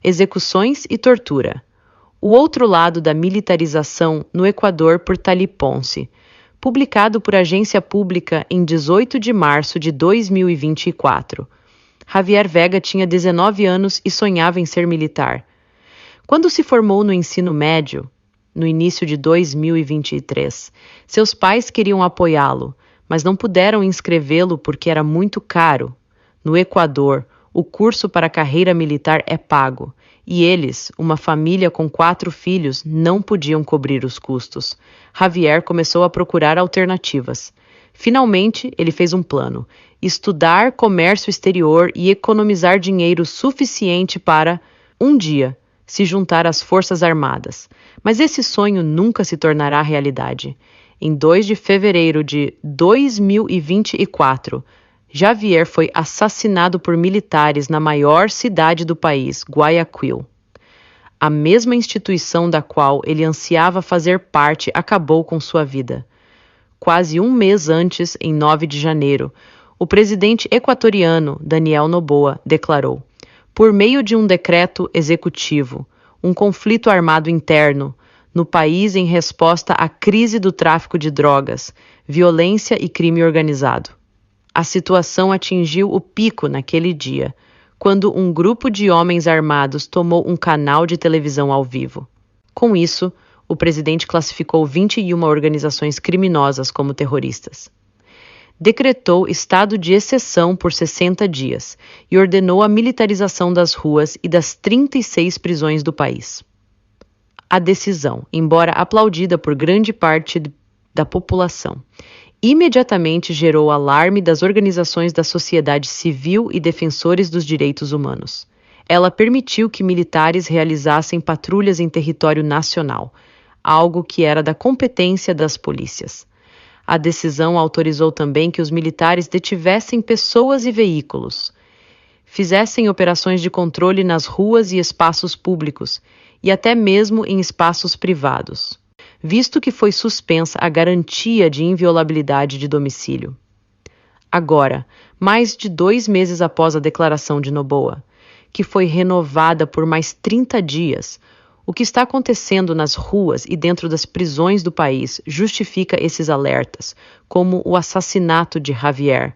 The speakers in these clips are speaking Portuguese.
execuções e tortura. O outro lado da militarização no Equador por Talí Ponce, publicado por agência pública em 18 de março de 2024. Javier Vega tinha 19 anos e sonhava em ser militar. Quando se formou no ensino médio, no início de 2023, seus pais queriam apoiá-lo, mas não puderam inscrevê-lo porque era muito caro. No Equador, o curso para a carreira militar é pago, e eles, uma família com 4 filhos, não podiam cobrir os custos. Javier começou a procurar alternativas. Finalmente, ele fez um plano: estudar comércio exterior e economizar dinheiro suficiente para, um dia, se juntar às Forças Armadas. Mas esse sonho nunca se tornará realidade. Em 2 de fevereiro de 2024, Javier foi assassinado por militares na maior cidade do país, Guayaquil. A mesma instituição da qual ele ansiava fazer parte acabou com sua vida. Quase um mês antes, em 9 de janeiro, o presidente equatoriano, Daniel Noboa, declarou, por meio de um decreto executivo, um conflito armado interno no país em resposta à crise do tráfico de drogas, violência e crime organizado. A situação atingiu o pico naquele dia, quando um grupo de homens armados tomou um canal de televisão ao vivo. Com isso, o presidente classificou 21 organizações criminosas como terroristas. Decretou estado de exceção por 60 dias e ordenou a militarização das ruas e das 36 prisões do país. A decisão, embora aplaudida por grande parte da população, imediatamente gerou alarme das organizações da sociedade civil e defensores dos direitos humanos. Ela permitiu que militares realizassem patrulhas em território nacional, algo que era da competência das polícias. A decisão autorizou também que os militares detivessem pessoas e veículos, fizessem operações de controle nas ruas e espaços públicos, e até mesmo em espaços privados, visto que foi suspensa a garantia de inviolabilidade de domicílio. Agora, mais de 2 meses após a declaração de Noboa, que foi renovada por mais 30 dias, o que está acontecendo nas ruas e dentro das prisões do país justifica esses alertas, como o assassinato de Javier.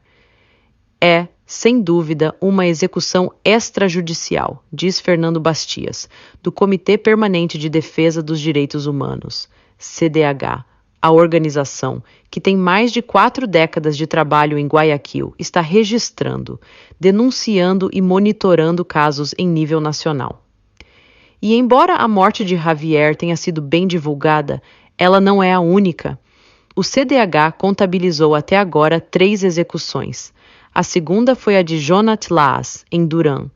É, sem dúvida, uma execução extrajudicial, diz Fernando Bastias, do Comitê Permanente de Defesa dos Direitos Humanos, CDH. A organização, que tem mais de 4 décadas de trabalho em Guayaquil, está registrando, denunciando e monitorando casos em nível nacional. E embora a morte de Javier tenha sido bem divulgada, ela não é a única. O CDH contabilizou até agora 3 execuções. A segunda foi a de Jonat Laas, em Durán,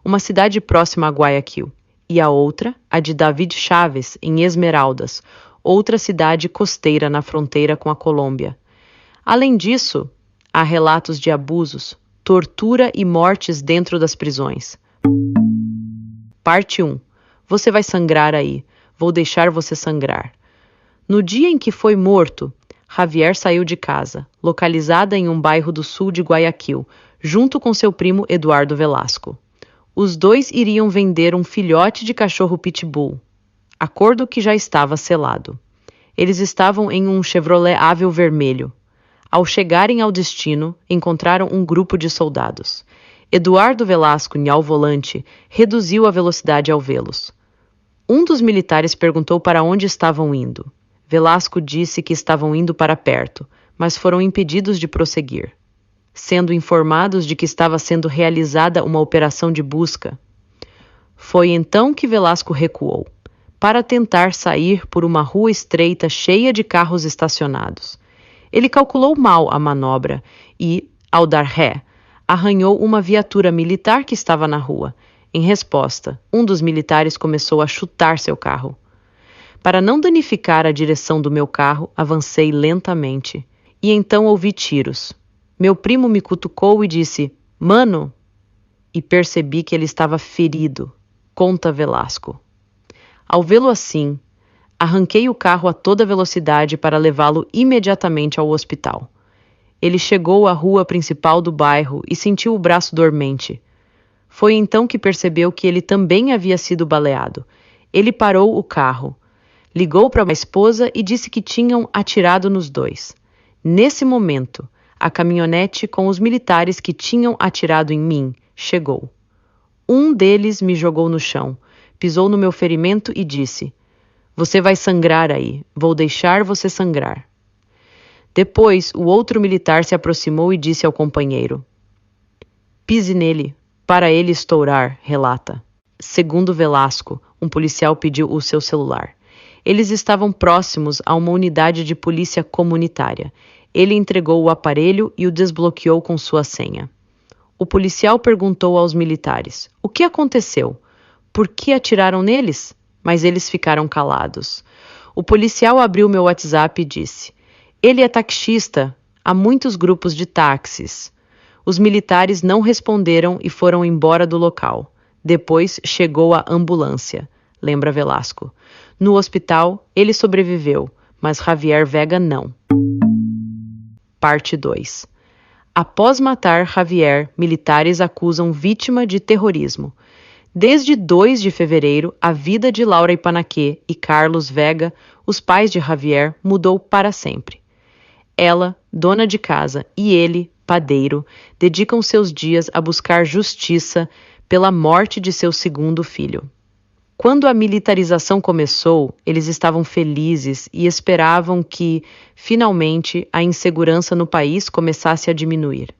uma cidade próxima a Guayaquil, e a outra, a de David Chaves, em Esmeraldas, outra cidade costeira na fronteira com a Colômbia. Além disso, há relatos de abusos, tortura e mortes dentro das prisões. Parte 1. Você vai sangrar aí. Vou deixar você sangrar. No dia em que foi morto, Javier saiu de casa, localizada em um bairro do sul de Guayaquil, junto com seu primo Eduardo Velasco. Os dois iriam vender um filhote de cachorro pitbull, acordo que já estava selado. Eles estavam em um Chevrolet Aveo vermelho. Ao chegarem ao destino, encontraram um grupo de soldados. Eduardo Velasco, ao volante, reduziu a velocidade ao vê-los. Um dos militares perguntou para onde estavam indo. Velasco disse que estavam indo para perto, mas foram impedidos de prosseguir, sendo informados de que estava sendo realizada uma operação de busca. Foi então que Velasco recuou, para tentar sair por uma rua estreita cheia de carros estacionados. Ele calculou mal a manobra e, ao dar ré, arranhou uma viatura militar que estava na rua. Em resposta, um dos militares começou a chutar seu carro. Para não danificar a direção do meu carro, avancei lentamente. E então ouvi tiros. Meu primo me cutucou e disse, "Mano!" E percebi que ele estava ferido, conta Velasco. Ao vê-lo assim, arranquei o carro a toda velocidade para levá-lo imediatamente ao hospital. Ele chegou à rua principal do bairro e sentiu o braço dormente. Foi então que percebeu que ele também havia sido baleado. Ele parou o carro, ligou para a esposa e disse que tinham atirado nos dois. Nesse momento, a caminhonete com os militares que tinham atirado em mim chegou. Um deles me jogou no chão, pisou no meu ferimento e disse: "Você vai sangrar aí, vou deixar você sangrar." Depois, o outro militar se aproximou e disse ao companheiro: "Pise nele, para ele estourar", relata. Segundo Velasco, um policial pediu o seu celular. Eles estavam próximos a uma unidade de polícia comunitária. Ele entregou o aparelho e o desbloqueou com sua senha. O policial perguntou aos militares: "O que aconteceu? Por que atiraram neles?" Mas eles ficaram calados. O policial abriu meu WhatsApp e disse: "Ele é taxista. Há muitos grupos de táxis." Os militares não responderam e foram embora do local. Depois chegou a ambulância, lembra Velasco. No hospital, ele sobreviveu, mas Javier Vega não. Parte 2. Após matar Javier, militares acusam vítima de terrorismo. Desde 2 de fevereiro, a vida de Laura Ipanaqué e Carlos Vega, os pais de Javier, mudou para sempre. Ela, dona de casa, e ele, padeiro, dedicam seus dias a buscar justiça pela morte de seu segundo filho. Quando a militarização começou, eles estavam felizes e esperavam que, finalmente, a insegurança no país começasse a diminuir.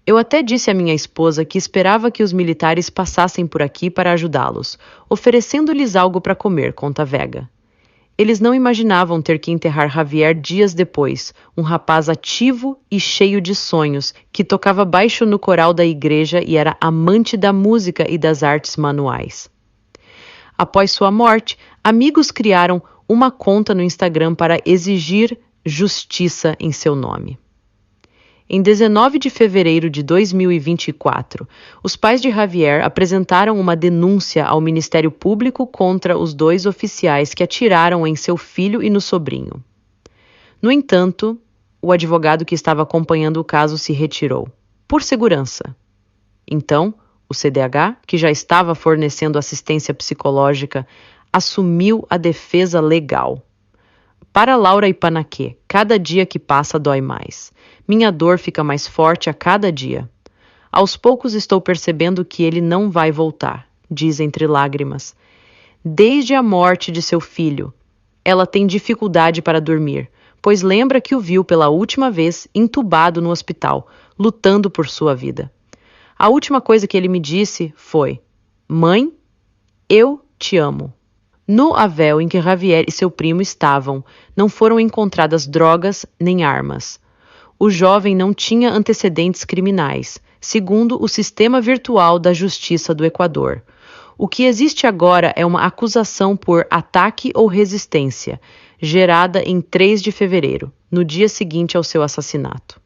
Eu até disse à minha esposa que esperava que os militares passassem por aqui para ajudá-los, oferecendo-lhes algo para comer, conta Vega. Eles não imaginavam ter que enterrar Javier dias depois, um rapaz ativo e cheio de sonhos, que tocava baixo no coral da igreja e era amante da música e das artes manuais. Após sua morte, amigos criaram uma conta no Instagram para exigir justiça em seu nome. Em 19 de fevereiro de 2024, os pais de Javier apresentaram uma denúncia ao Ministério Público contra os 2 oficiais que atiraram em seu filho e no sobrinho. No entanto, o advogado que estava acompanhando o caso se retirou, por segurança. Então, o CDH, que já estava fornecendo assistência psicológica, assumiu a defesa legal. Para Laura Ipanaqué, cada dia que passa dói mais. Minha dor fica mais forte a cada dia. Aos poucos estou percebendo que ele não vai voltar, diz entre lágrimas. Desde a morte de seu filho, ela tem dificuldade para dormir, pois lembra que o viu pela última vez entubado no hospital, lutando por sua vida. A última coisa que ele me disse foi: "Mãe, eu te amo." No avel em que Javier e seu primo estavam, não foram encontradas drogas nem armas. O jovem não tinha antecedentes criminais, segundo o sistema virtual da Justiça do Equador. O que existe agora é uma acusação por ataque ou resistência, gerada em 3 de fevereiro, no dia seguinte ao seu assassinato.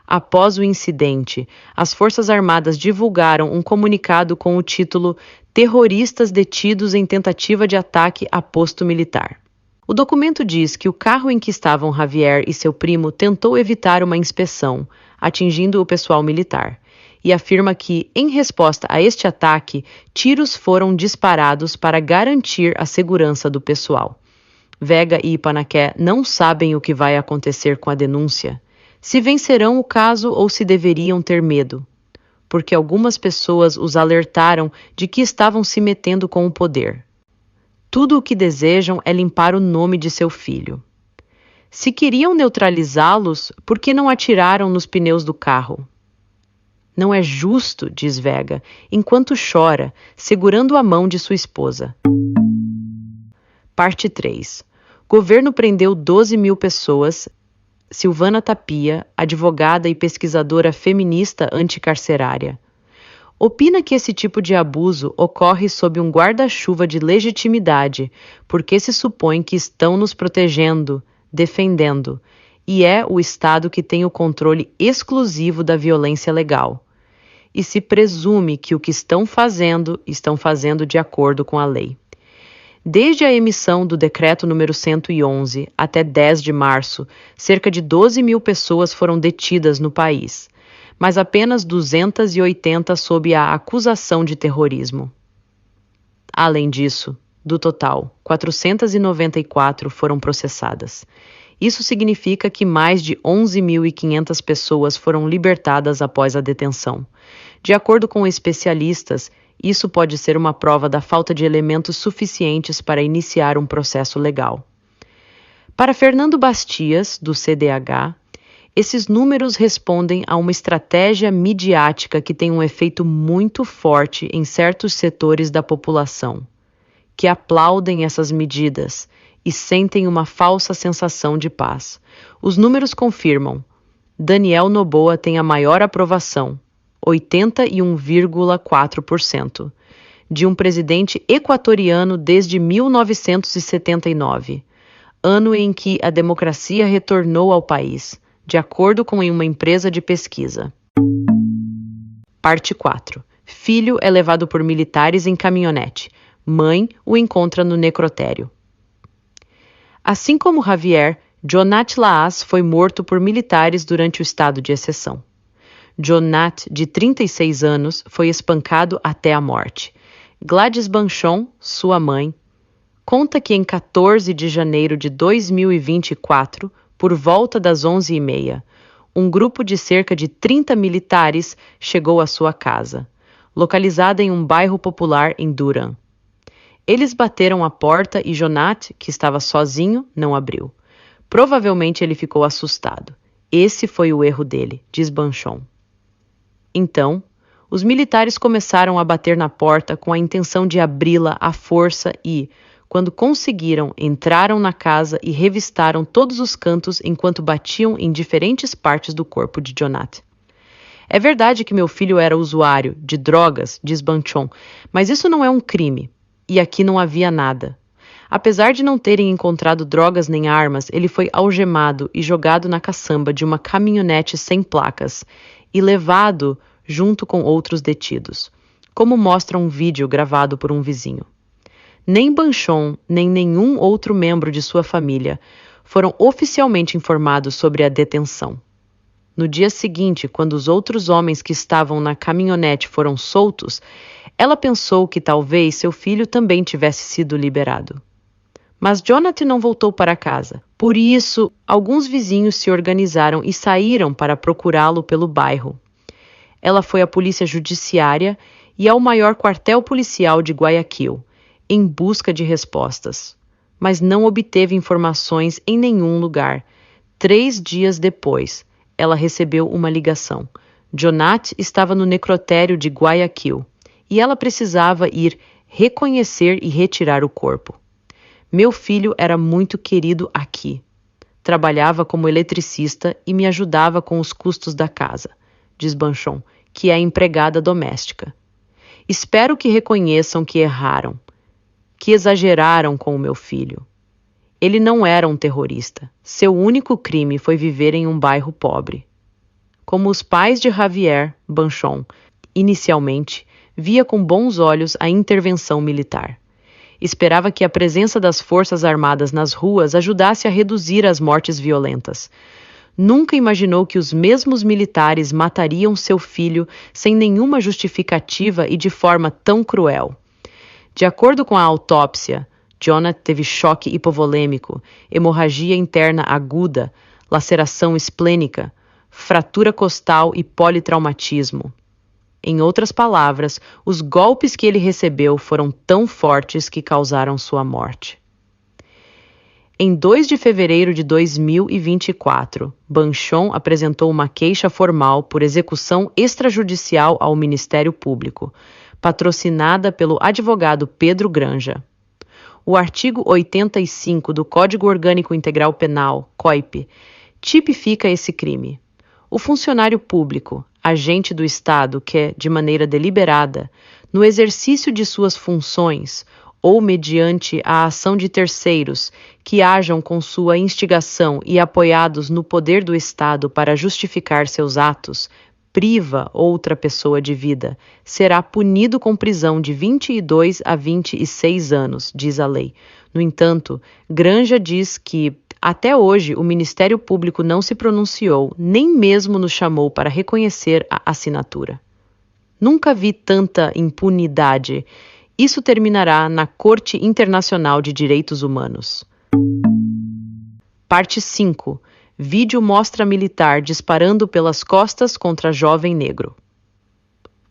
Após o incidente, as Forças Armadas divulgaram um comunicado com o título "Terroristas detidos em tentativa de ataque a posto militar." O documento diz que o carro em que estavam Javier e seu primo tentou evitar uma inspeção, atingindo o pessoal militar, e afirma que, em resposta a este ataque, tiros foram disparados para garantir a segurança do pessoal. Vega e Ipanaqué não sabem o que vai acontecer com a denúncia, se vencerão o caso ou se deveriam ter medo, porque algumas pessoas os alertaram de que estavam se metendo com o poder. Tudo o que desejam é limpar o nome de seu filho. Se queriam neutralizá-los, por que não atiraram nos pneus do carro? Não é justo, diz Vega, enquanto chora, segurando a mão de sua esposa. Parte 3. Governo prendeu 12.000 pessoas. Silvana Tapia, advogada e pesquisadora feminista anticarcerária, opina que esse tipo de abuso ocorre sob um guarda-chuva de legitimidade, porque se supõe que estão nos protegendo, defendendo, e é o Estado que tem o controle exclusivo da violência legal. E se presume que o que estão fazendo de acordo com a lei. Desde a emissão do Decreto número 111 até 10 de março, cerca de 12.000 pessoas foram detidas no país. mas apenas 280 sob a acusação de terrorismo. Além disso, do total, 494 foram processadas. Isso significa que mais de 11.500 pessoas foram libertadas após a detenção. De acordo com especialistas, isso pode ser uma prova da falta de elementos suficientes para iniciar um processo legal. Para Fernando Bastias, do CDH, esses números respondem a uma estratégia midiática que tem um efeito muito forte em certos setores da população, que aplaudem essas medidas e sentem uma falsa sensação de paz. Os números confirmam. Daniel Noboa tem a maior aprovação, 81,4%, de um presidente equatoriano desde 1979, ano em que a democracia retornou ao país, de acordo com uma empresa de pesquisa. Parte 4. Filho é levado por militares em caminhonete. Mãe o encontra no necrotério. Assim como Javier, Jonat Laas foi morto por militares durante o estado de exceção. Jonat, de 36 anos, foi espancado até a morte. Gladys Banchon, sua mãe, conta que em 14 de janeiro de 2024, por volta das 11h30, um grupo de cerca de 30 militares chegou à sua casa, localizada em um bairro popular em Durham. Eles bateram a porta e Jonat, que estava sozinho, não abriu. Provavelmente ele ficou assustado. Esse foi o erro dele, diz Banchon. Então, os militares começaram a bater na porta com a intenção de abri-la à força e, quando conseguiram, entraram na casa e revistaram todos os cantos enquanto batiam em diferentes partes do corpo de Jonat. É verdade que meu filho era usuário de drogas, diz Banchon, mas isso não é um crime. E aqui não havia nada. Apesar de não terem encontrado drogas nem armas, ele foi algemado e jogado na caçamba de uma caminhonete sem placas e levado junto com outros detidos, como mostra um vídeo gravado por um vizinho. Nem Banchon, nem nenhum outro membro de sua família foram oficialmente informados sobre a detenção. No dia seguinte, quando os outros homens que estavam na caminhonete foram soltos, ela pensou que talvez seu filho também tivesse sido liberado. Mas Jonat não voltou para casa. Por isso, alguns vizinhos se organizaram e saíram para procurá-lo pelo bairro. Ela foi à polícia judiciária e ao maior quartel policial de Guayaquil, em busca de respostas, mas não obteve informações em nenhum lugar. 3 dias depois, ela recebeu uma ligação. Jonat estava no necrotério de Guayaquil e ela precisava ir reconhecer e retirar o corpo. Meu filho era muito querido aqui. Trabalhava como eletricista e me ajudava com os custos da casa, diz Banchon, que é empregada doméstica. Espero que reconheçam que erraram, que exageraram com o meu filho. Ele não era um terrorista. Seu único crime foi viver em um bairro pobre. Como os pais de Javier, Banchon, inicialmente, via com bons olhos a intervenção militar. Esperava que a presença das Forças Armadas nas ruas ajudasse a reduzir as mortes violentas. Nunca imaginou que os mesmos militares matariam seu filho sem nenhuma justificativa e de forma tão cruel. De acordo com a autópsia, Jonat teve choque hipovolêmico, hemorragia interna aguda, laceração esplênica, fratura costal e politraumatismo. Em outras palavras, os golpes que ele recebeu foram tão fortes que causaram sua morte. Em 2 de fevereiro de 2024, Banchon apresentou uma queixa formal por execução extrajudicial ao Ministério Público, patrocinada pelo advogado Pedro Granja. O artigo 85 do Código Orgânico Integral Penal, COIP, tipifica esse crime. O funcionário público, agente do Estado que, de maneira deliberada, no exercício de suas funções ou mediante a ação de terceiros que hajam com sua instigação e apoiados no poder do Estado para justificar seus atos, priva outra pessoa de vida, será punido com prisão de 22 a 26 anos, diz a lei. No entanto, Granja diz que, Até hoje, o Ministério Público não se pronunciou, nem mesmo nos chamou para reconhecer a assinatura. Nunca vi tanta impunidade. Isso terminará na Corte Internacional de Direitos Humanos. Parte 5. Vídeo mostra militar disparando pelas costas contra jovem negro.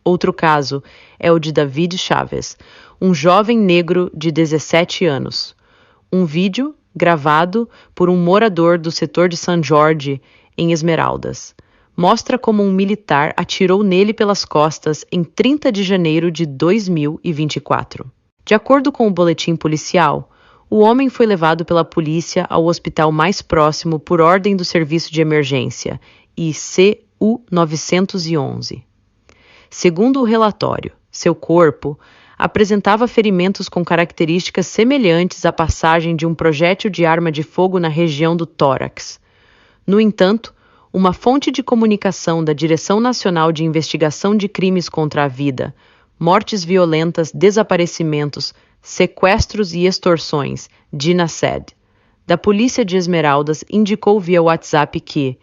Outro caso é o de David Chaves, um jovem negro de 17 anos. Um vídeo gravado por um morador do setor de San Jorge, em Esmeraldas, mostra como um militar atirou nele pelas costas em 30 de janeiro de 2024. De acordo com o boletim policial, o homem foi levado pela polícia ao hospital mais próximo por ordem do Serviço de Emergência, ICU 911. Segundo o relatório, seu corpo apresentava ferimentos com características semelhantes à passagem de um projétil de arma de fogo na região do tórax. No entanto, uma fonte de comunicação da Direção Nacional de Investigação de Crimes contra a Vida, Mortes Violentas, Desaparecimentos, Sequestros e Extorsões, DINASED, da Polícia de Esmeraldas indicou via WhatsApp que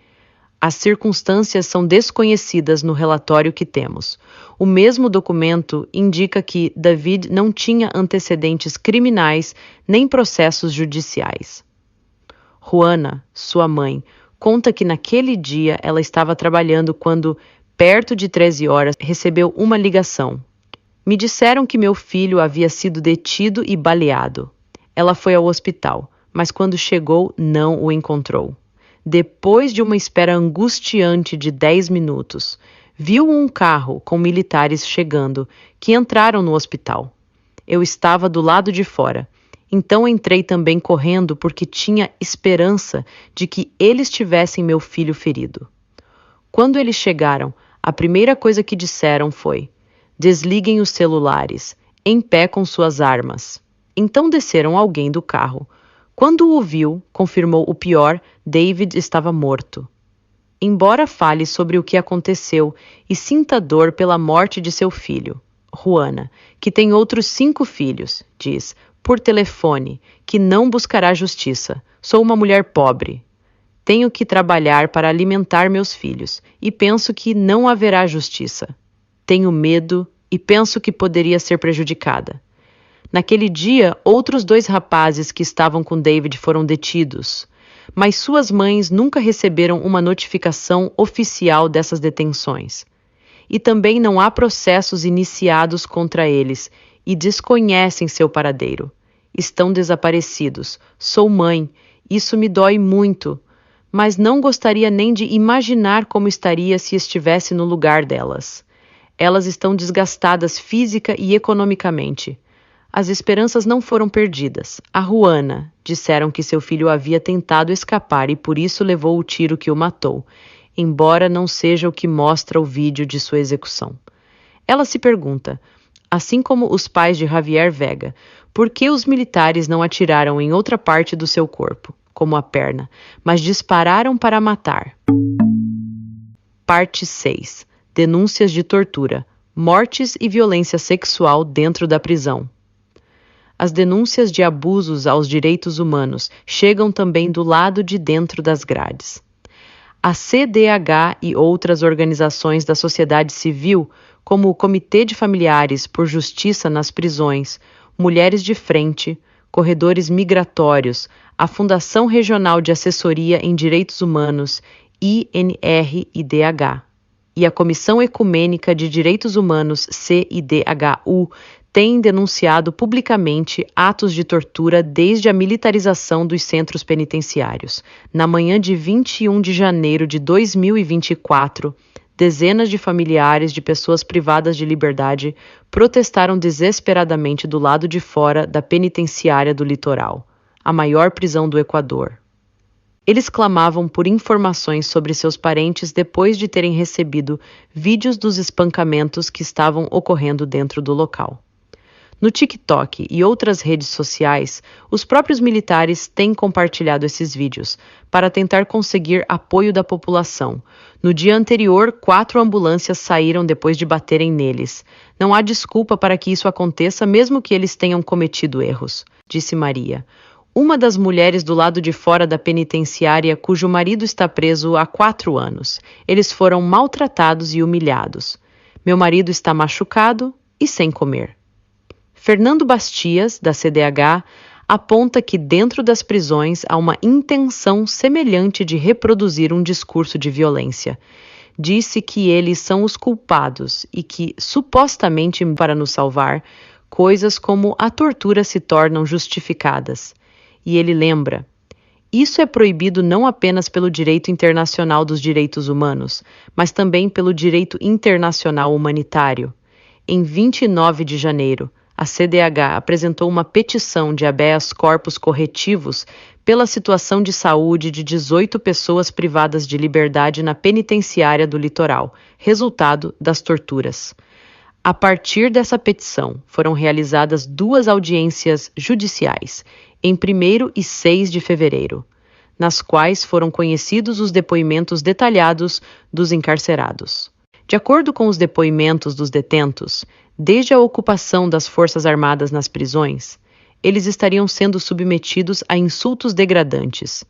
as circunstâncias são desconhecidas no relatório que temos. O mesmo documento indica que David não tinha antecedentes criminais nem processos judiciais. Juana, sua mãe, conta que naquele dia ela estava trabalhando quando, perto de 13 horas, recebeu uma ligação. Me disseram que meu filho havia sido detido e baleado. Ela foi ao hospital, mas quando chegou, não o encontrou. Depois de uma espera angustiante de 10 minutos, viu um carro com militares chegando, que entraram no hospital. Eu estava do lado de fora, então entrei também correndo porque tinha esperança de que eles tivessem meu filho ferido. Quando eles chegaram, a primeira coisa que disseram foi: desliguem os celulares, em pé com suas armas. Então desceram alguém do carro. Quando o viu, confirmou o pior: David estava morto. Embora fale sobre o que aconteceu e sinta dor pela morte de seu filho, Juana, que tem outros 5 filhos, diz, por telefone, que não buscará justiça. Sou uma mulher pobre. Tenho que trabalhar para alimentar meus filhos e penso que não haverá justiça. Tenho medo e penso que poderia ser prejudicada. Naquele dia, outros 2 rapazes que estavam com David foram detidos, mas suas mães nunca receberam uma notificação oficial dessas detenções. E também não há processos iniciados contra eles e desconhecem seu paradeiro. Estão desaparecidos. Sou mãe, isso me dói muito, mas não gostaria nem de imaginar como estaria se estivesse no lugar delas. Elas estão desgastadas física e economicamente. As esperanças não foram perdidas. A Juana disseram que seu filho havia tentado escapar e por isso levou o tiro que o matou, embora não seja o que mostra o vídeo de sua execução. Ela se pergunta, assim como os pais de Javier Vega, por que os militares não atiraram em outra parte do seu corpo, como a perna, mas dispararam para matar. Parte 6. Denúncias de tortura, mortes e violência sexual dentro da prisão. As denúncias de abusos aos direitos humanos chegam também do lado de dentro das grades. A CDH e outras organizações da sociedade civil, como o Comitê de Familiares por Justiça nas Prisões, Mulheres de Frente, Corredores Migratórios, a Fundação Regional de Assessoria em Direitos Humanos, INRIDH, e a Comissão Ecumênica de Direitos Humanos, CIDHU, têm denunciado publicamente atos de tortura desde a militarização dos centros penitenciários. Na manhã de 21 de janeiro de 2024, dezenas de familiares de pessoas privadas de liberdade protestaram desesperadamente do lado de fora da penitenciária do Litoral, a maior prisão do Equador. Eles clamavam por informações sobre seus parentes depois de terem recebido vídeos dos espancamentos que estavam ocorrendo dentro do local. No TikTok e outras redes sociais, os próprios militares têm compartilhado esses vídeos para tentar conseguir apoio da população. No dia anterior, 4 ambulâncias saíram depois de baterem neles. Não há desculpa para que isso aconteça, mesmo que eles tenham cometido erros, disse Maria, Uma das mulheres do lado de fora da penitenciária, cujo marido está preso há 4 anos. Eles foram maltratados e humilhados. Meu marido está machucado e sem comer. Fernando Bastias, da CDH, aponta que dentro das prisões há uma intenção semelhante de reproduzir um discurso de violência. Disse que eles são os culpados e que, supostamente para nos salvar, coisas como a tortura se tornam justificadas. E ele lembra: isso é proibido não apenas pelo direito internacional dos direitos humanos, mas também pelo direito internacional humanitário. Em 29 de janeiro, a CDH apresentou uma petição de habeas corpus corretivos pela situação de saúde de 18 pessoas privadas de liberdade na penitenciária do Litoral, resultado das torturas. A partir dessa petição, foram realizadas 2 audiências judiciais, em 1º e 6 de fevereiro, nas quais foram conhecidos os depoimentos detalhados dos encarcerados. De acordo com os depoimentos dos detentos, desde a ocupação das Forças Armadas nas prisões, eles estariam sendo submetidos a insultos degradantes,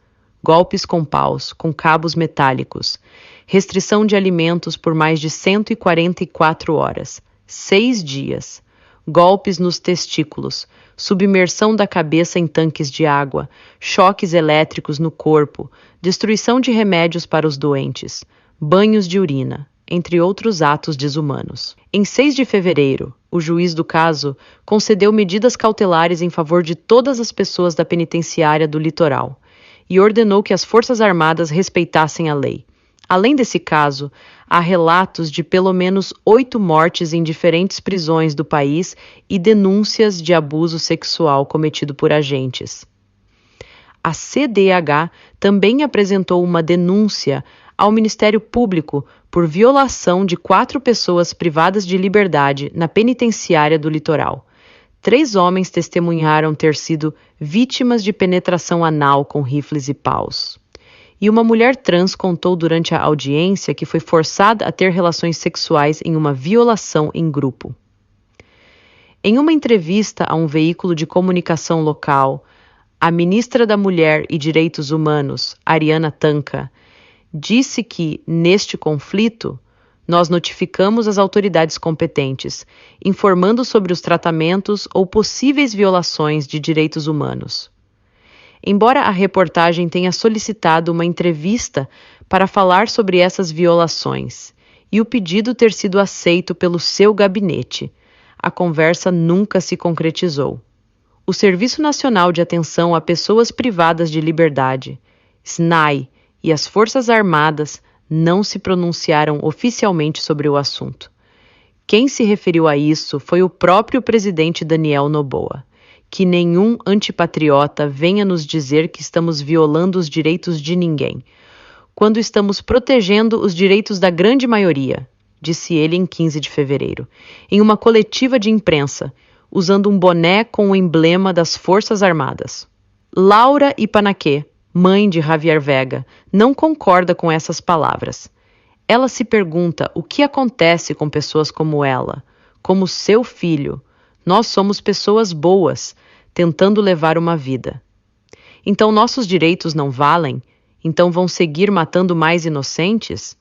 golpes com paus, com cabos metálicos, restrição de alimentos por mais de 144 horas, 6 dias, golpes nos testículos, submersão da cabeça em tanques de água, choques elétricos no corpo, destruição de remédios para os doentes, banhos de urina, entre outros atos desumanos. Em 6 de fevereiro, o juiz do caso concedeu medidas cautelares em favor de todas as pessoas da penitenciária do Litoral e ordenou que as Forças Armadas respeitassem a lei. Além desse caso, há relatos de pelo menos 8 mortes em diferentes prisões do país e denúncias de abuso sexual cometido por agentes. A CDH também apresentou uma denúncia ao Ministério Público por violação de 4 pessoas privadas de liberdade na penitenciária do Litoral. 3 homens testemunharam ter sido vítimas de penetração anal com rifles e paus. E uma mulher trans contou durante a audiência que foi forçada a ter relações sexuais em uma violação em grupo. Em uma entrevista a um veículo de comunicação local, a ministra da Mulher e Direitos Humanos, Ariana Tanca, disse que, neste conflito, nós notificamos as autoridades competentes, informando sobre os tratamentos ou possíveis violações de direitos humanos. Embora a reportagem tenha solicitado uma entrevista para falar sobre essas violações e o pedido ter sido aceito pelo seu gabinete, a conversa nunca se concretizou. O Serviço Nacional de Atenção a Pessoas Privadas de Liberdade, SNAI, e as Forças Armadas não se pronunciaram oficialmente sobre o assunto. Quem se referiu a isso foi o próprio presidente Daniel Noboa. Que nenhum antipatriota venha nos dizer que estamos violando os direitos de ninguém, quando estamos protegendo os direitos da grande maioria, disse ele em 15 de fevereiro, em uma coletiva de imprensa, usando um boné com o emblema das Forças Armadas. Laura Ipanaquê, mãe de Javier Vega, não concorda com essas palavras. Ela se pergunta o que acontece com pessoas como ela, como seu filho. Nós somos pessoas boas, tentando levar uma vida. Então nossos direitos não valem? Então vão seguir matando mais inocentes?